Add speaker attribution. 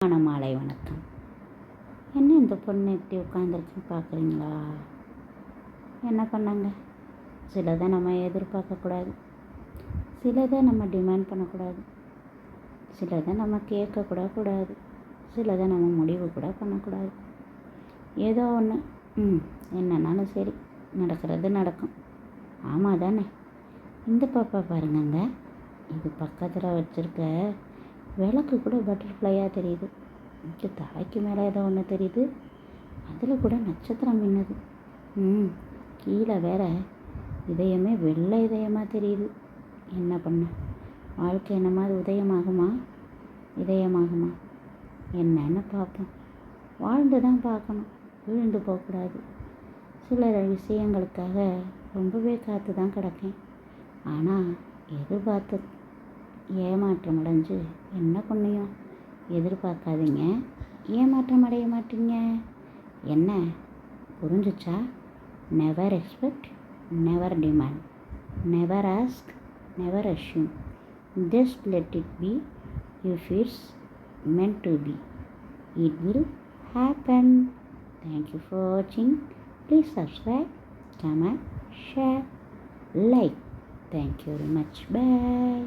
Speaker 1: மாலை வணக்கம். என்ன இந்த பொண்ணு இப்படி உட்காந்துருக்கு பார்க்குறீங்களா? என்ன பண்ணாங்க? சிலதை நம்ம எதிர்பார்க்கக்கூடாது, சிலதை நம்ம டிமாண்ட் பண்ணக்கூடாது, சிலதை நம்ம கேட்கக்கூட கூடாது, சிலதை நம்ம முடிவு கூட பண்ணக்கூடாது. ஏதோ ஒன்று என்னன்னாலும் சரி, நடக்கிறது நடக்கும். ஆமாம் தானே? இந்த பாப்பா பாருங்கங்க, இது பக்கத்தில் வச்சுருக்க விளக்கு கூட பட்டர்ஃப்ளையாக தெரியுது. இது தலைக்கு மேலே ஏதோ ஒன்று தெரியுது, அதில் கூட நட்சத்திரம் மின்னுது. கீழே வேற இதயமே வெள்ளை இதயமாக தெரியுது. என்ன பண்ண? வாழ்க்கை என்ன மாதிரி உதயமாகுமா இதயமாகுமா? என்னன்னு பார்ப்போம். வாழ்ந்து தான் பார்க்கணும், விழுந்து போகக்கூடாது. சில விஷயங்களுக்காக ரொம்பவே காத்து தான் கிடக்கேன். ஆனால் எதிர்பார்த்து ஏமாற்றம் அடைஞ்சு என்ன புண்ணியம்? எதிர்பார்க்காதீங்க, ஏமாற்றம் அடைய மாட்டீங்க. என்ன புரிஞ்சிச்சா? Never expect, never demand, never ask, never assume. Just let it be. If it's meant to be, it will happen. Thank you for watching. Please subscribe, comment, share, like. Thank you very much. Bye.